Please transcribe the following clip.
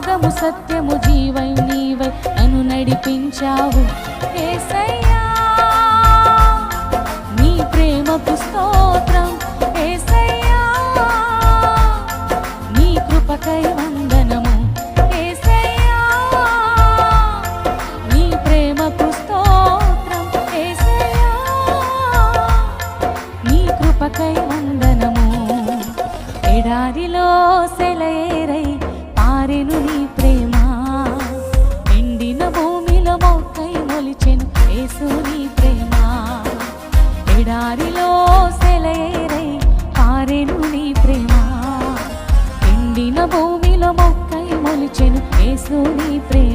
మార్గము సత్యము జీవై నీవై నన్ను నడిపించావు యేసయ్యా నీ ప్రేమకు స్తోత్రం యేసయ్యా నీ కృపకై వందనము యేసయ్యా నీ ప్రేమకు స్తోత్రం యేసయ్యా నీ కృపకై వందనము ఎడారిలో సెలయేరై పారెను నీ ప్రేమ ఎండిన భూమిలో మొక్కై మొలిచెను యేసు నీ ప్రేమ ఎడారిలో సెలయేరై పారెను నీ ప్రేమ ఎండిన భూమిలో మొక్కై మొలిచెను యేసు నీ ప్రేమ